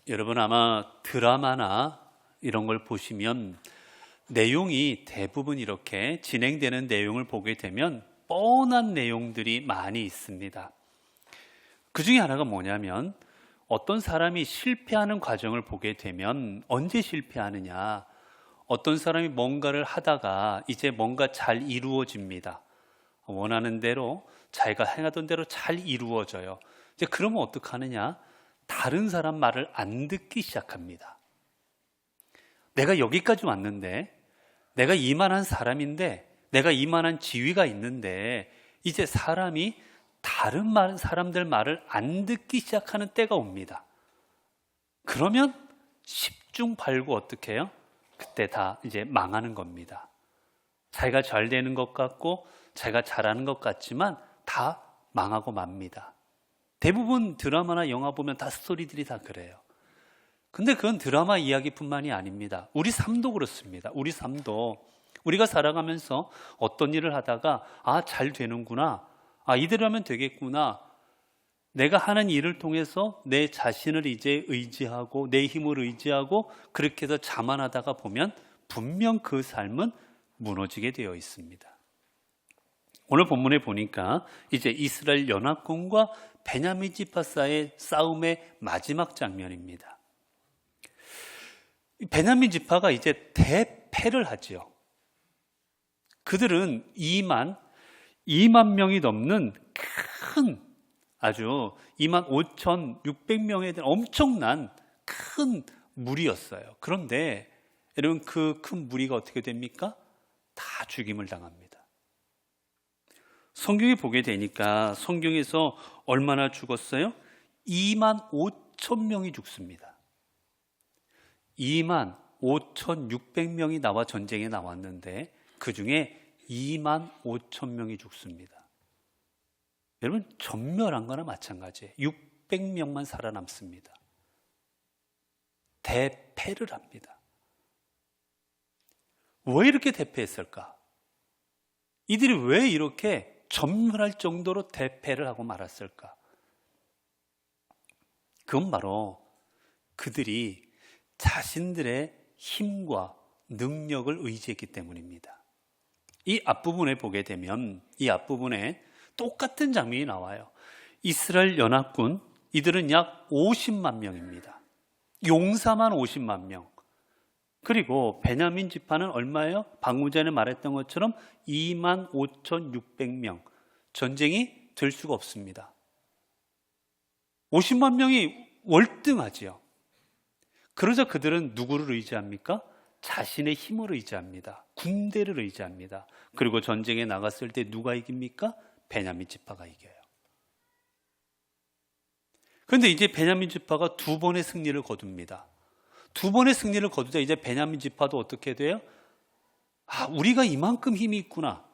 여러분 아마 드라마나 이런 걸 보시면 내용이 대부분 이렇게 진행되는 내용을 보게 되면 뻔한 내용들이 많이 있습니다. 그 중에 하나가 뭐냐면 어떤 사람이 실패하는 과정을 보게 되면 언제 실패하느냐, 어떤 사람이 뭔가를 하다가 이제 뭔가 잘 이루어집니다. 원하는 대로 자기가 행하던 대로 잘 이루어져요. 이제 그러면 어떡하느냐? 다른 사람 말을 안 듣기 시작합니다. 내가 여기까지 왔는데, 내가 이만한 사람인데, 내가 이만한 지위가 있는데 이제 사람이 다른 사람들 말을 안 듣기 시작하는 때가 옵니다. 그러면 10중 8구 어떻게 해요? 그때 다 이제 망하는 겁니다. 자기가 잘 되는 것 같고 자기가 잘하는 것 같지만 다 망하고 맙니다. 대부분 드라마나 영화 보면 다 스토리들이 다 그래요. 근데 그건 드라마 이야기뿐만이 아닙니다. 우리 삶도 그렇습니다. 우리 삶도 우리가 살아가면서 어떤 일을 하다가 잘 되는구나, 이대로 하면 되겠구나, 내가 하는 일을 통해서 내 자신을 이제 의지하고 내 힘을 의지하고 그렇게 해서 자만하다가 보면 분명 그 삶은 무너지게 되어 있습니다. 오늘 본문에 보니까 이제 이스라엘 연합군과 베냐민 지파 사이의 싸움의 마지막 장면입니다. 베냐민 지파가 이제 대패를 하지요. 그들은 2만 명이 넘는 큰, 아주 25,600명에 대한 엄청난 큰 무리였어요. 그런데 여러분, 그 큰 무리가 어떻게 됩니까? 다 죽임을 당합니다. 성경에 보게 되니까 성경에서 얼마나 죽었어요? 25,000명이 죽습니다. 25,600명이 나와 전쟁에 나왔는데 그 중에 25,000명이 죽습니다. 여러분, 전멸한 거나 마찬가지예요. 600명만 살아남습니다. 대패를 합니다. 왜 이렇게 대패했을까? 이들이 왜 이렇게 전멸할 정도로 대패를 하고 말았을까? 그건 바로 그들이 자신들의 힘과 능력을 의지했기 때문입니다. 이 앞부분에 보게 되면 이 앞부분에 똑같은 장면이 나와요. 이스라엘 연합군, 이들은 약 50만 명입니다. 용사만 50만 명. 그리고 베냐민 지파는 얼마예요? 방금 전에 말했던 것처럼 25,600명. 전쟁이 될 수가 없습니다. 50만 명이 월등하지요. 그러자 그들은 누구를 의지합니까? 자신의 힘을 의지합니다. 군대를 의지합니다. 그리고 전쟁에 나갔을 때 누가 이깁니까? 베냐민 지파가 이겨요. 그런데 이제 베냐민 지파가 두 번의 승리를 거둡니다. 두 번의 승리를 거두자 이제 베냐민 지파도 어떻게 돼요? 우리가 이만큼 힘이 있구나,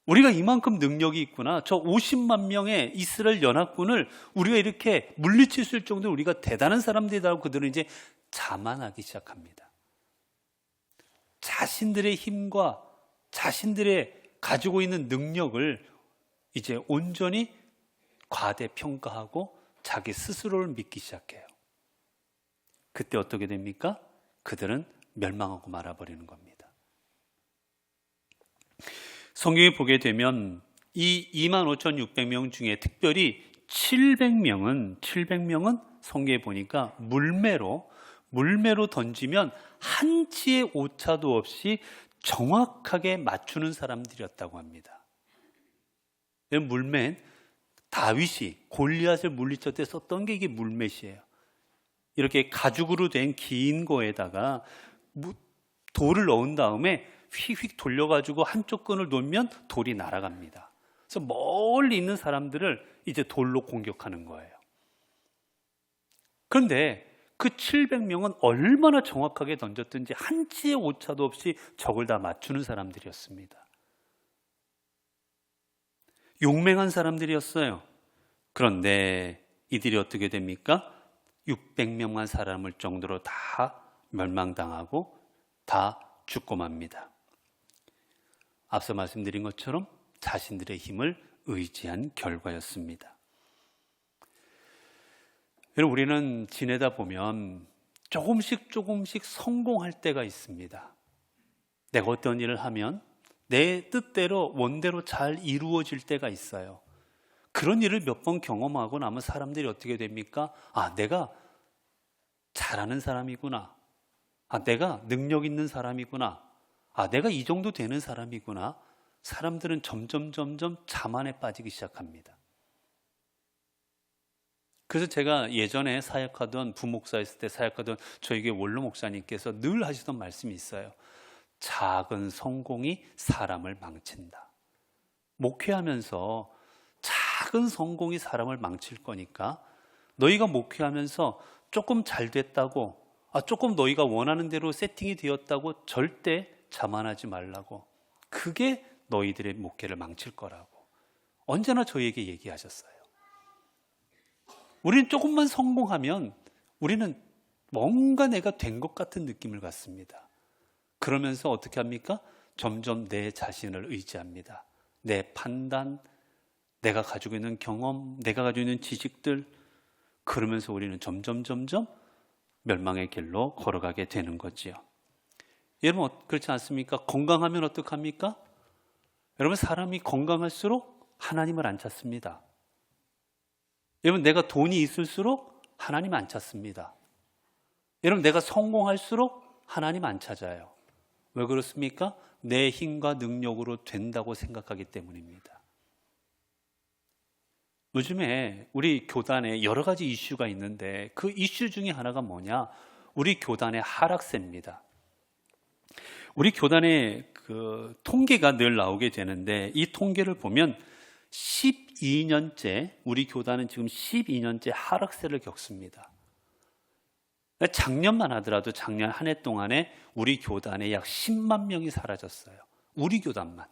우리가 이만큼 능력이 있구나, 저 50만 명의 이스라엘 연합군을 우리가 이렇게 물리칠 수 있을 정도로 우리가 대단한 사람들이라고 그들은 이제 자만하기 시작합니다. 자신들의 힘과 자신들의 가지고 있는 능력을 이제 온전히 과대평가하고 자기 스스로를 믿기 시작해요. 그때 어떻게 됩니까? 그들은 멸망하고 말아버리는 겁니다. 성경에 보게 되면 이 25,600명 중에 특별히 700명은 성경에 보니까 물매로 던지면 한치의 오차도 없이 정확하게 맞추는 사람들이었다고 합니다. 물맷, 다윗이 골리앗을 물리칠 때 썼던 게 이게 물맷이에요. 이렇게 가죽으로 된 긴 거에다가 돌을 넣은 다음에 휙휙 돌려가지고 한쪽 끈을 놓으면 돌이 날아갑니다. 그래서 멀리 있는 사람들을 이제 돌로 공격하는 거예요. 그런데 그 700명은 얼마나 정확하게 던졌든지 한치의 오차도 없이 적을 다 맞추는 사람들이었습니다. 용맹한 사람들이었어요. 그런데 이들이 어떻게 됩니까? 600명만 살아남을 정도로 다 멸망당하고 다 죽고 맙니다. 앞서 말씀드린 것처럼 자신들의 힘을 의지한 결과였습니다. 여러분, 우리는 지내다 보면 조금씩 성공할 때가 있습니다. 내가 어떤 일을 하면 내 뜻대로 원대로 잘 이루어질 때가 있어요. 그런 일을 몇 번 경험하고 나면 사람들이 어떻게 됩니까? 아, 내가 잘하는 사람이구나. 아, 내가 능력 있는 사람이구나. 아, 내가 이 정도 되는 사람이구나. 사람들은 점점 자만에 빠지기 시작합니다. 그래서 제가 예전에 사역하던 부목사였을 때 사역하던 저희 교회 원로 목사님께서 늘 하시던 말씀이 있어요. 작은 성공이 사람을 망친다. 목회하면서 작은 성공이 사람을 망칠 거니까 너희가 목회하면서 조금 잘 됐다고, 조금 너희가 원하는 대로 세팅이 되었다고 절대 자만하지 말라고. 그게 너희들의 목회를 망칠 거라고 언제나 저희에게 얘기하셨어요. 우리는 조금만 성공하면 우리는 뭔가 내가 된 것 같은 느낌을 갖습니다. 그러면서 어떻게 합니까? 점점 내 자신을 의지합니다. 내 판단, 내가 가지고 있는 경험, 내가 가지고 있는 지식들, 그러면서 우리는 점점 멸망의 길로 걸어가게 되는 거지요. 여러분, 그렇지 않습니까? 건강하면 어떡합니까? 여러분, 사람이 건강할수록 하나님을 안 찾습니다. 여러분, 내가 돈이 있을수록 하나님 안 찾습니다. 여러분, 내가 성공할수록 하나님 안 찾아요. 왜 그렇습니까? 내 힘과 능력으로 된다고 생각하기 때문입니다. 요즘에 우리 교단에 여러 가지 이슈가 있는데 그 이슈 중에 하나가 뭐냐? 우리 교단의 하락세입니다. 우리 교단의 그 통계가 늘 나오게 되는데 이 통계를 보면 12년째, 우리 교단은 지금 12년째 하락세를 겪습니다. 작년만 하더라도 작년 한 해 동안에 우리 교단에 약 10만 명이 사라졌어요. 우리 교단만.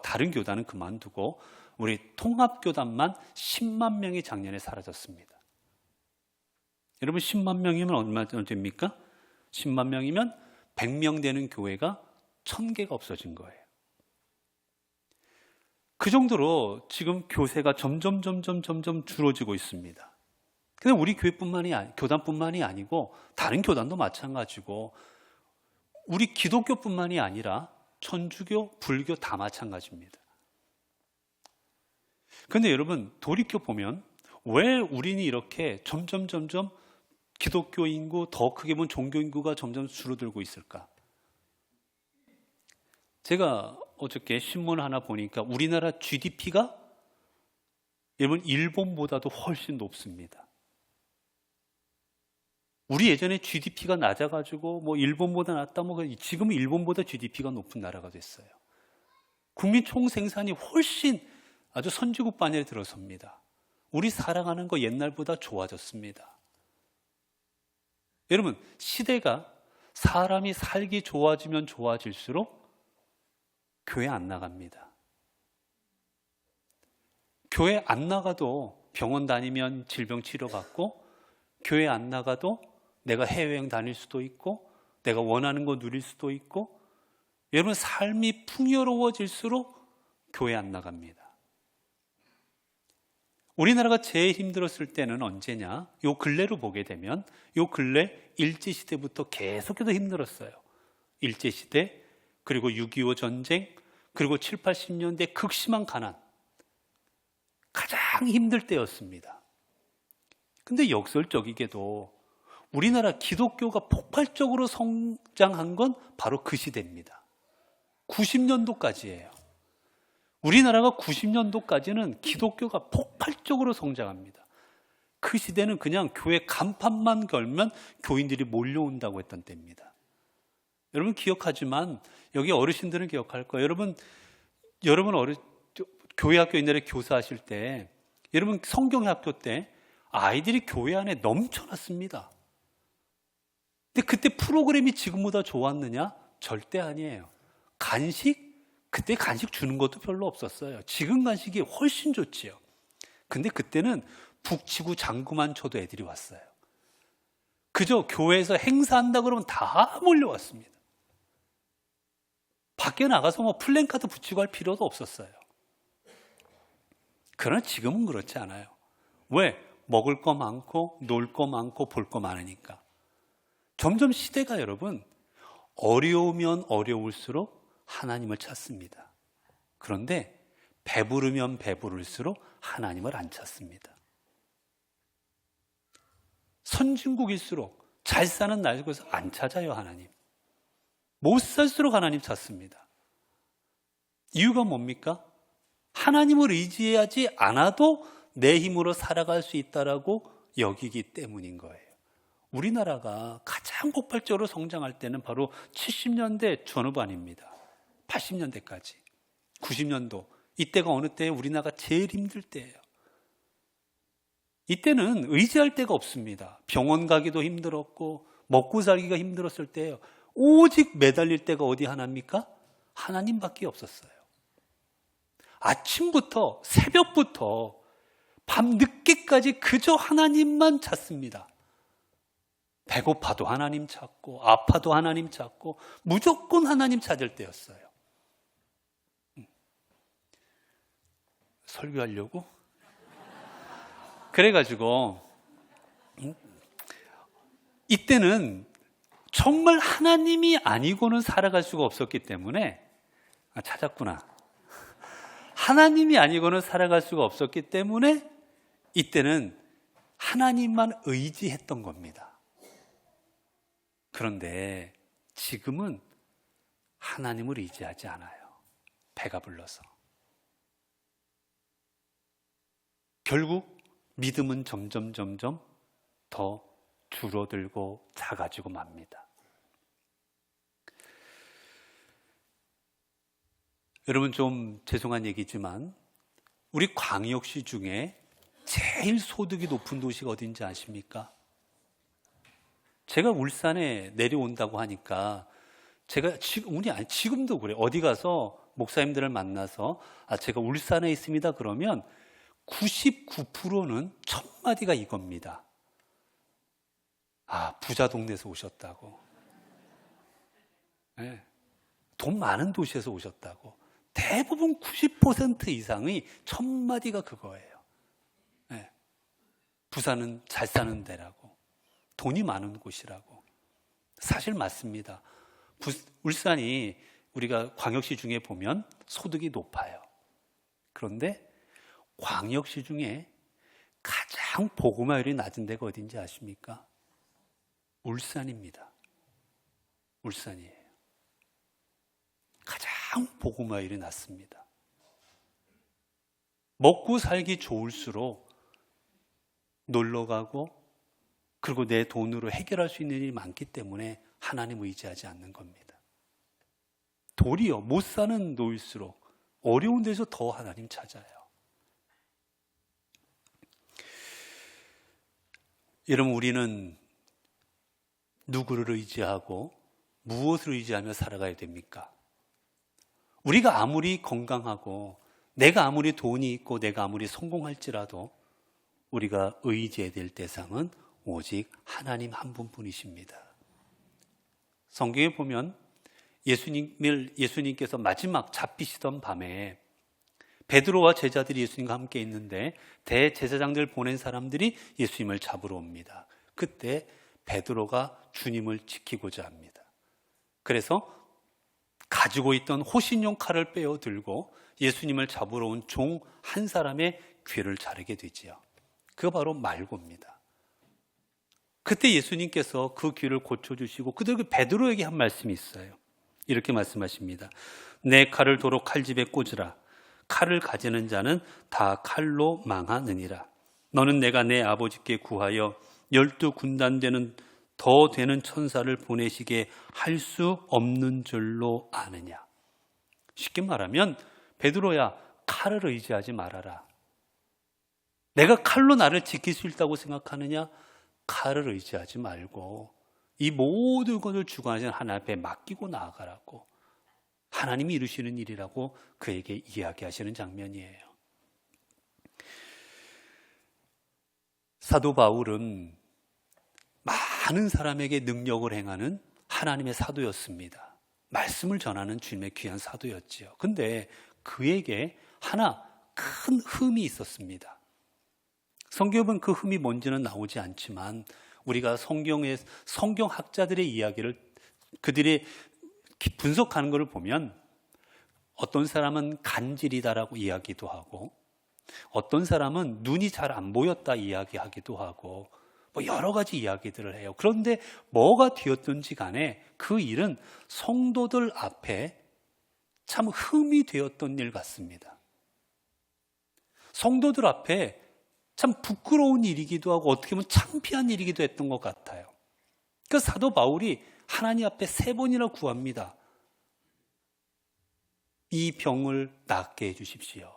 다른 교단은 그만두고 우리 통합교단만 10만 명이 작년에 사라졌습니다. 여러분, 10만 명이면 얼마 됩니까? 10만 명이면 100명 되는 교회가 1000개가 없어진 거예요. 그 정도로 지금 교세가 점점 줄어지고 있습니다. 근데 우리 교단뿐만이 아니고 다른 교단도 마찬가지고 우리 기독교뿐만이 아니라 천주교, 불교 다 마찬가지입니다. 그런데 여러분, 돌이켜 보면 왜 우리는 이렇게 점점 기독교 인구, 더 크게 보면 종교 인구가 점점 줄어들고 있을까? 제가 어저께 신문 하나 보니까 우리나라 GDP가 여러분 일본보다도 훨씬 높습니다. 우리 예전에 GDP가 낮아가지고 일본보다 낮다 지금은 일본보다 GDP가 높은 나라가 됐어요. 국민 총생산이 훨씬 아주 선진국 반열에 들어섭니다. 우리 살아가는 거 옛날보다 좋아졌습니다. 여러분, 시대가 사람이 살기 좋아지면 좋아질수록 교회 안 나갑니다. 교회 안 나가도 병원 다니면 질병 치료받고, 교회 안 나가도 내가 해외여행 다닐 수도 있고, 내가 원하는 거 누릴 수도 있고, 여러분, 삶이 풍요로워질수록 교회 안 나갑니다. 우리나라가 제일 힘들었을 때는 언제냐? 요 근래로 보게 되면 요 근래 일제시대부터 계속해서 힘들었어요. 일제시대, 그리고 6.25 전쟁, 그리고 7, 80년대 극심한 가난. 가장 힘들 때였습니다. 근데 역설적이게도 우리나라 기독교가 폭발적으로 성장한 건 바로 그 시대입니다. 90년도까지예요. 우리나라가 90년도까지는 기독교가 폭발적으로 성장합니다. 그 시대는 그냥 교회 간판만 걸면 교인들이 몰려온다고 했던 때입니다. 여러분 기억하지만 여기 어르신들은 기억할 거예요. 여러분 교회 학교 옛날에 교사하실 때 여러분 성경학교 때 아이들이 교회 안에 넘쳐났습니다. 근데 그때 프로그램이 지금보다 좋았느냐? 절대 아니에요. 그때 간식 주는 것도 별로 없었어요. 지금 간식이 훨씬 좋지요. 근데 그때는 북치고 장구만 쳐도 애들이 왔어요. 그저 교회에서 행사한다 그러면 다 몰려왔습니다. 밖에 나가서 플랜카드 붙이고 할 필요도 없었어요. 그러나 지금은 그렇지 않아요. 왜? 먹을 거 많고 놀 거 많고 볼 거 많으니까. 점점 시대가 여러분 어려우면 어려울수록 하나님을 찾습니다. 그런데 배부르면 배부를수록 하나님을 안 찾습니다. 선진국일수록 잘 사는 나라에서 안 찾아요, 하나님. 못 살수록 하나님 찾습니다. 이유가 뭡니까? 하나님을 의지하지 않아도 내 힘으로 살아갈 수 있다라고 여기기 때문인 거예요. 우리나라가 가장 폭발적으로 성장할 때는 바로 70년대 전후반입니다. 80년대까지, 90년도. 이때가 어느 때에 우리나라가 제일 힘들 때예요. 이때는 의지할 데가 없습니다. 병원 가기도 힘들었고 먹고 살기가 힘들었을 때예요. 오직 매달릴 데가 어디 하나입니까? 하나님밖에 없었어요. 아침부터 새벽부터 밤 늦게까지 그저 하나님만 찾습니다. 배고파도 하나님 찾고 아파도 하나님 찾고 무조건 하나님 찾을 때였어요. 설교하려고? 그래가지고 이때는 정말 하나님이 아니고는 살아갈 수가 없었기 때문에 찾았구나. 하나님이 아니고는 살아갈 수가 없었기 때문에 이때는 하나님만 의지했던 겁니다. 그런데 지금은 하나님을 의지하지 않아요. 배가 불러서. 결국 믿음은 점점 더 줄어들고 작아지고 맙니다. 여러분 좀 죄송한 얘기지만 우리 광역시 중에 제일 소득이 높은 도시가 어딘지 아십니까? 제가 울산에 내려온다고 하니까 제가 지금도 그래요. 어디 가서 목사님들을 만나서 제가 울산에 있습니다 그러면 99%는 첫 마디가 이겁니다. 부자 동네에서 오셨다고. 네. 돈 많은 도시에서 오셨다고. 대부분 90% 이상의 첫 마디가 그거예요. 네. 부산은 잘 사는 데라고. 돈이 많은 곳이라고. 사실 맞습니다. 울산이 우리가 광역시 중에 보면 소득이 높아요. 그런데 광역시 중에 가장 복음화율이 낮은 데가 어딘지 아십니까? 울산입니다. 울산이에요. 가장 복음화율이 낮습니다. 먹고 살기 좋을수록 놀러 가고 그리고 내 돈으로 해결할 수 있는 일이 많기 때문에 하나님 의지하지 않는 겁니다. 도리어 못 사는 노일수록 어려운 데서 더 하나님 찾아요. 여러분 우리는 누구를 의지하고 무엇을 의지하며 살아가야 됩니까? 우리가 아무리 건강하고 내가 아무리 돈이 있고 내가 아무리 성공할지라도 우리가 의지해야 될 대상은 오직 하나님 한 분뿐이십니다. 성경에 보면 예수님께서 마지막 잡히시던 밤에 베드로와 제자들이 예수님과 함께 있는데 대제사장들 보낸 사람들이 예수님을 잡으러 옵니다. 그때 베드로가 주님을 지키고자 합니다. 그래서 가지고 있던 호신용 칼을 빼어 들고 예수님을 잡으러 온 종 한 사람의 귀를 자르게 되지요. 그거 바로 말고입니다. 그때 예수님께서 그 귀를 고쳐주시고 그들에게 베드로에게 한 말씀이 있어요. 이렇게 말씀하십니다. 내 칼을 도로 칼집에 꽂으라. 칼을 가지는 자는 다 칼로 망하느니라. 너는 내가 내 아버지께 구하여 12군단 되는 더 되는 천사를 보내시게 할 수 없는 줄로 아느냐. 쉽게 말하면 베드로야 칼을 의지하지 말아라. 내가 칼로 나를 지킬 수 있다고 생각하느냐? 칼을 의지하지 말고 이 모든 것을 주관하시는 하나님 앞에 맡기고 나아가라고 하나님이 이루시는 일이라고 그에게 이야기하시는 장면이에요. 사도 바울은 많은 사람에게 능력을 행하는 하나님의 사도였습니다. 말씀을 전하는 주님의 귀한 사도였지요. 근데 그에게 하나 큰 흠이 있었습니다. 성경은 그 흠이 뭔지는 나오지 않지만 우리가 성경학자들의 이야기를 그들이 분석하는 것을 보면 어떤 사람은 간질이다라고 이야기도 하고 어떤 사람은 눈이 잘 안 보였다 이야기하기도 하고 뭐 여러 가지 이야기들을 해요. 그런데 뭐가 되었든지 간에 그 일은 성도들 앞에 참 흠이 되었던 일 같습니다. 성도들 앞에 참 부끄러운 일이기도 하고 어떻게 보면 창피한 일이기도 했던 것 같아요. 그 사도 바울이 하나님 앞에 3번이나 구합니다. 이 병을 낫게 해주십시오.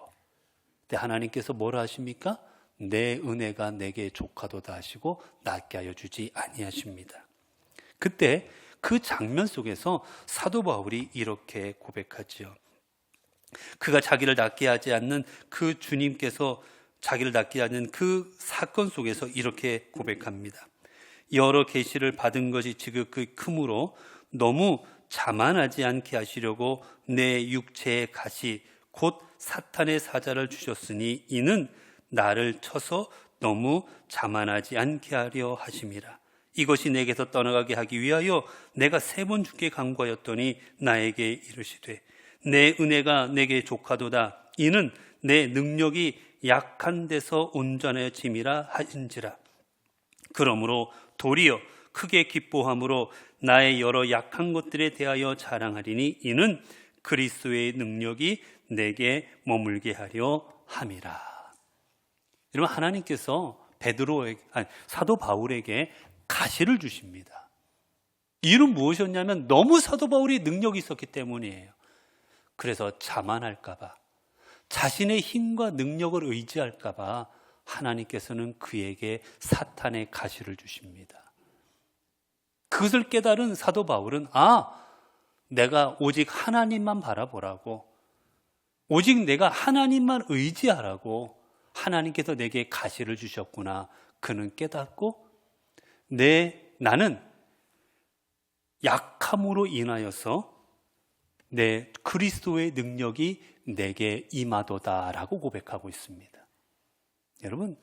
근데 하나님께서 뭐라 하십니까? 내 은혜가 내게 족하도다 하시고 낫게 하여 주지 아니하십니다. 그때 그 장면 속에서 사도 바울이 이렇게 고백하지요. 그가 자기를 낫게 하지 않는 그 주님께서 자기를 낫게 하는 그 사건 속에서 이렇게 고백합니다. 여러 계시를 받은 것이 지극히 크므로 너무 자만하지 않게 하시려고 내 육체의 가시 곧 사탄의 사자를 주셨으니 이는 나를 쳐서 너무 자만하지 않게 하려 하심이라. 이것이 내게서 떠나가게 하기 위하여 내가 3번 주께 간구하였더니 나에게 이르시되 내 은혜가 내게 족하도다. 이는 내 능력이 약한 데서 온전해짐이라 하신지라. 그러므로 도리어 크게 기뻐함으로 나의 여러 약한 것들에 대하여 자랑하리니 이는 그리스도의 능력이 내게 머물게 하려 함이라. 여러분, 하나님께서 사도 바울에게 가시를 주십니다. 이유는 무엇이었냐면 너무 사도 바울이 능력이 있었기 때문이에요. 그래서 자만할까 봐, 자신의 힘과 능력을 의지할까 봐 하나님께서는 그에게 사탄의 가시를 주십니다. 그것을 깨달은 사도 바울은 내가 오직 하나님만 바라보라고, 오직 내가 하나님만 의지하라고 하나님께서 내게 가시를 주셨구나. 그는 깨닫고 나는 약함으로 인하여서 내 그리스도의 능력이 내게 임하도다라고 고백하고 있습니다. 여러분,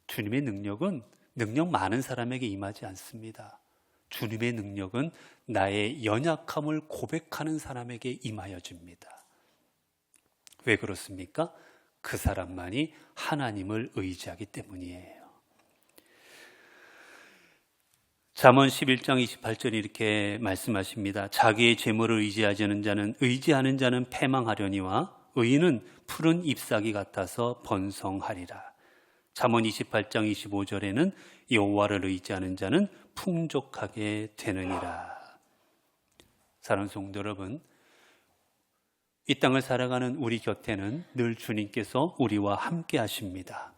주님의 능력은 능력 많은 사람에게 임하지 않습니다. 주님의 능력은 나의 연약함을 고백하는 사람에게 임하여 줍니다. 왜 그렇습니까? 그 사람만이 하나님을 의지하기 때문이에요. 잠언 11장 28절에 이렇게 말씀하십니다. 자기의 재물을 의지하는 자는 패망하려니와 의인은 푸른 잎사귀 같아서 번성하리라. 잠언 28장 25절에는 여호와를 의지하는 자는 풍족하게 되느니라. 사랑하는 성도 여러분, 이 땅을 살아가는 우리 곁에는 늘 주님께서 우리와 함께 하십니다.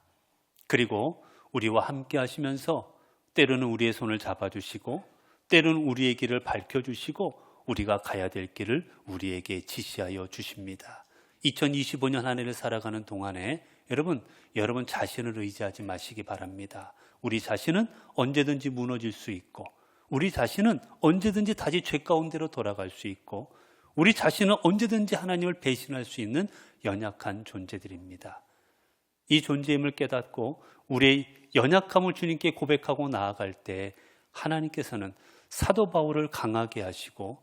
그리고 우리와 함께 하시면서 때로는 우리의 손을 잡아주시고 때로는 우리의 길을 밝혀주시고 우리가 가야 될 길을 우리에게 지시하여 주십니다. 2025년 한 해를 살아가는 동안에 여러분 자신을 의지하지 마시기 바랍니다. 우리 자신은 언제든지 무너질 수 있고 우리 자신은 언제든지 다시 죄 가운데로 돌아갈 수 있고 우리 자신은 언제든지 하나님을 배신할 수 있는 연약한 존재들입니다. 이 존재임을 깨닫고 우리의 연약함을 주님께 고백하고 나아갈 때 하나님께서는 사도 바울을 강하게 하시고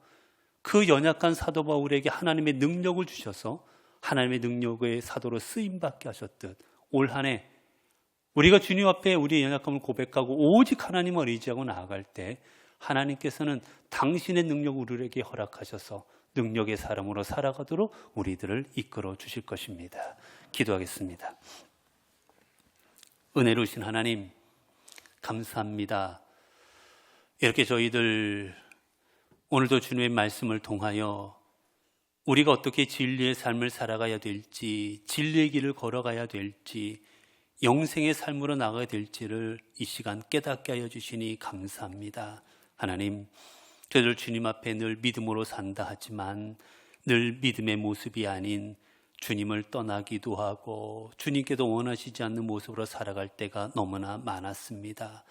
그 연약한 사도 바울에게 하나님의 능력을 주셔서 하나님의 능력의 사도로 쓰임받게 하셨듯 올 한 해 우리가 주님 앞에 우리의 연약함을 고백하고 오직 하나님을 의지하고 나아갈 때 하나님께서는 당신의 능력을 우리에게 허락하셔서 능력의 사람으로 살아가도록 우리들을 이끌어 주실 것입니다. 기도하겠습니다. 은혜로우신 하나님, 감사합니다. 이렇게 저희들 오늘도 주님의 말씀을 통하여 우리가 어떻게 진리의 삶을 살아가야 될지, 진리의 길을 걸어가야 될지, 영생의 삶으로 나가야 될지를 이 시간 깨닫게 하여 주시니 감사합니다. 하나님, 저희들 주님 앞에 늘 믿음으로 산다 하지만 늘 믿음의 모습이 아닌 주님을 떠나기도 하고 주님께도 원하시지 않는 모습으로 살아갈 때가 너무나 많았습니다.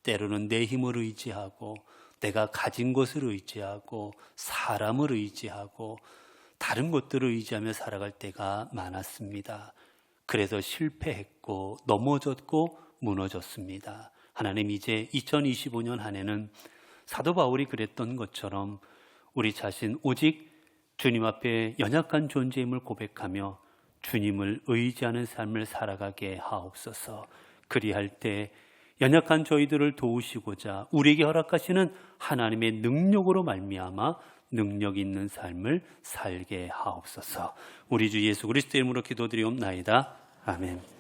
때로는 내 힘을 의지하고 내가 가진 것을 의지하고 사람을 의지하고 다른 것들을 의지하며 살아갈 때가 많았습니다. 그래서 실패했고 넘어졌고 무너졌습니다. 하나님, 이제 2025년 한 해는 사도 바울이 그랬던 것처럼 우리 자신 오직 주님 앞에 연약한 존재임을 고백하며 주님을 의지하는 삶을 살아가게 하옵소서. 그리할 때 연약한 저희들을 도우시고자 우리에게 허락하시는 하나님의 능력으로 말미암아 능력 있는 삶을 살게 하옵소서. 우리 주 예수 그리스도의 이름으로 기도드리옵나이다. 아멘.